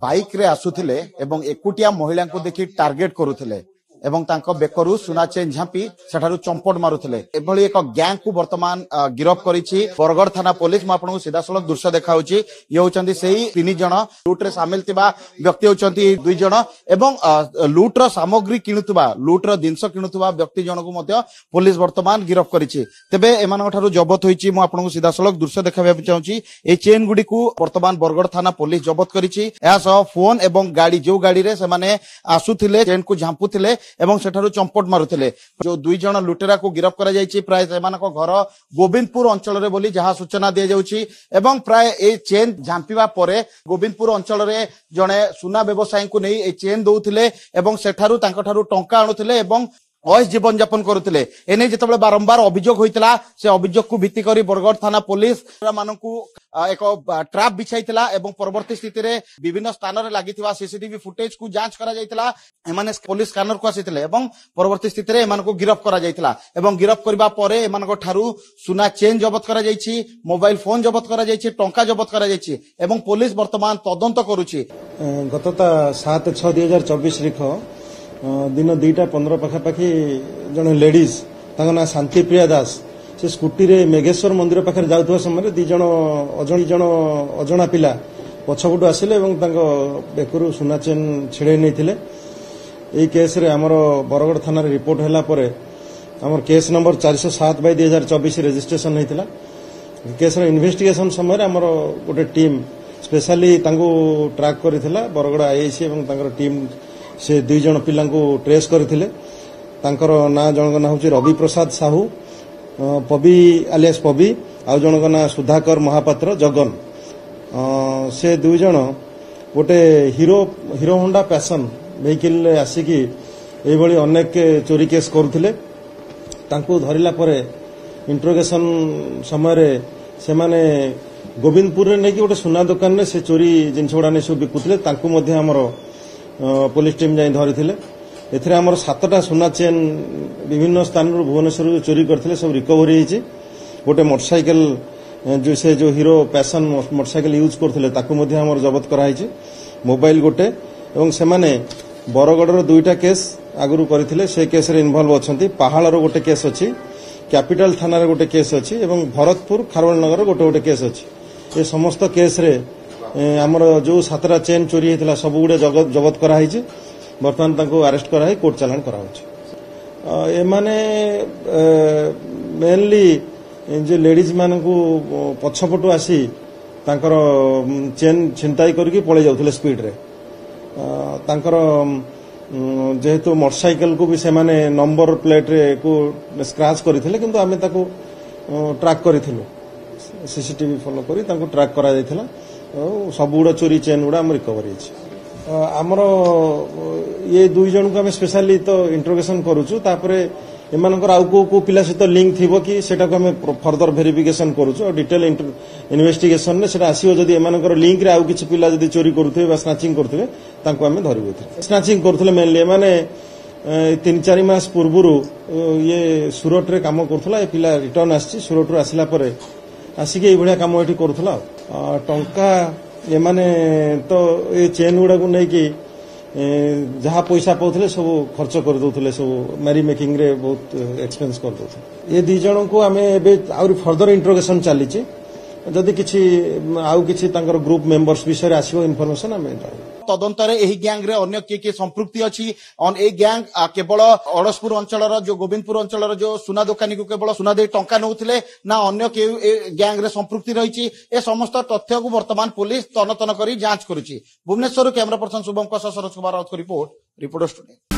Bike रे आसुथिले एवं एकुटिया महिला को देखि टार्गेट करुथिले एवं तांको बेकरू सुना चेन झांपी सेठारु चंपट मारुथिले एभली एक गैंग को वर्तमान गिरफ करिछि बरगढ़ थाना पुलिस। म आपनको सीधासलख दृश्य देखाउछि। ये होचंदी सेही 3 जण लूट रे शामिल थिबा व्यक्ति होचंती 2 जण एवं लूट रो सामग्री किनुतबा लूट रो जिंस किनुतबा व्यक्ति जण को मध्य पुलिस वर्तमान गिरफ करिछि। तेबे एमानक ठारु जब्त होइछि। म आपनको सीधासलख दृश्य देखाबा चाहूछि। ए चेन गुडी को वर्तमान बरगढ़ थाना पुलिस जब्त करिछि। एहा सह फोन एवं गाड़ी जो गाड़ी रे से माने आसुथिले चेन को झांपुथिले एवं सेठारु चंपट मारुथिले। जो 2 जण लुटेरा को गिरफ करा जायछि। प्राय सेमानक घर गोविंदपुर अंचल रे बोली जहा सूचना दिया जाउछि एवं प्राय ए चेन झांपिबा परे गोविंदपुर अंचल रे जणे सुना व्यवसायी को नै ए चेन दउथिले एवं सेठारु तांकठारु टंका आणुथिले एवं अयस जीवन यापन करुथिले। एने जेतबेले बारंबार अभियोग होइतला से अभियोग को भित्ति करी बरगढ़ थाना पुलिस मानकू एक ट्रैप बिछाइतला एवं परवर्ती स्थिति रे विभिन्न स्थान रे लागिथिबा सीसीटीवी फुटेज को जांच करा जायतला। एमाने पुलिस स्कैनर को आसीथिले एवं परवर्ती स्थिति रे एमानकू गिरफ करा जायतला एवं गिरफ करबा परे एमानक ठारू सुना चेन जब्त करा जायछि, मोबाइल फोन जब्त करा जायछि, टंका जब्त करा जायछि एवं पुलिस वर्तमान तदंत करूछि। गतता 7/6/2024 रिखो दिन 2:15 पाखापाखि जन लेडीज ना शांति प्रिया दास से स्कूटी रे मेघेश्वर मंदिर पाखे जाउथवा समय 2 जण अजणा पिला पछपटू आसिले एवं बेकरू सुना चेन छिड़े नहीं। यही केस रे हमर बरगढ़ थाना रे रिपोर्ट हैला परे हमर केस नंबर 407/2024 रजिस्ट्रेशन होइतिला। केस रे इन्वेस्टिगेशन समय हमर गोटे टीम स्पेशली तांको ट्रैक करिथिला। बरगढ़ आईआईसी एवं तांकर टीम से 2 जण पिला को ट्रेस करथिले। तांकर ना जणक ना होची रवि प्रसाद साहू पबी आलियास पबी आ जणक ना सुधाकर महापात्र जगन। से 2 जण गोटे हीरो होंडा पैशन व्हीकल आसिकी एभली अनेक चोरी केस करुथिले। तांको धरिला परे इंट्रोगेशन समय रे से माने गोविंदपुर रे नै कि गोटे सुना दुकान रे से चोरी जिनस गुडा नै सब बिकुथिले। तांको मध्ये हमर पुलिस टीम जाई धरिथिले। एथरे हमर 7टा सुना चेन विभिन्न स्थान रो भुवनेश्वर चोरी करथिले सब रिकवरी हिची। गोटे मोटरसाइकिल जो हीरो पैशन मोटरसाइकिल यूज करथिले ताकू मध्ये हमर जब्त करा हिची। मोबाइल गोटे एवं से माने बरगढ़ रो 2टा केस आगुरु करथिले। से केस रे इन्वॉल्व अछंती। पहाड़ रो गोटे केस अछि, कैपिटल थाना रे गोटे केस अछि एवं भरतपुर खारवल नगर गोटे केस अछि। ए समस्त केस रे हमर जो 7टा चेन चोरी हेतला सब गुडे जब्त करा हिची। वर्तमान तांको अरेस्ट करा है कोर्ट चालान करा होछि। ए माने मेनली जे लेडीज मान को पछपटू आसी तांकर चेन छिनताई करके पळे जाउथले स्पीड रे। तांकर जेहेतु मोटरसाइकिल को भी से माने नंबर प्लेट रे को स्क्रैच करथिले किंतु आमे ताको ट्रैक करथिलु। सीसीटीवी फॉलो करी तांको ट्रैक करा जायथिला। सब गुड़ा चोरी चेन गुड़ा रिकवरी आमर ये 2 जन को आम स्पेशली तो इंट्रोगेशन करूचु। तापरे एमानकर आउ को पिला सहित लिंक थिबो कि सेटा को आम फर्दर वेरिफिकेशन करूचु और डिटेल इन्वेस्टिगेशन ने सेटा आसीबो। जदी एमानकर लिंक रे आउ किछि पिला जदी चोरी करूथबे बा स्नैचिंग करूथबे तांको आम धरिबो। स्नैचिंग करूथले मेनली माने 3-4 मास पूर्वरु ये सूरत रे काम करथला। ए पिला रिटर्न आसी सूरत रो आसिला परे आसिके ए भलिया काम एठी करथला। टंका ये माने तो ये चेन गुड़ा को नहीं कि जहाँ पैसा पाउथले सब खर्च कर दउथले। सब मैरी मेकिंग रे बहुत एक्सपेंस कर दउथले। ये 2 जण को आमे एबे आउरी फर्दर इंट्रोगेशन चलीछि। जदि किछि आउ किछि तांकर ग्रुप मेंबर्स विषय आसीबो इन्फॉर्मेशन आमे तदंतरे एही गैंग रे अन्य के संपृक्ति अछि। ऑन ए गैंग केवल अड़सपुर अंचल जो गोविंदपुर अंचल जो सुना दुकानी को केवल सुना दे टंका नउथिले ना अन्य के गैंग रे संपृक्ति रहिछि। ए समस्त तथ्य को वर्तमान पुलिस तनतन करी जांच करूछि। भुवनेश्वर कैमरा पर्सन शुभम का सरोज कुमार राउत को रिपोर्ट स्टूडियो।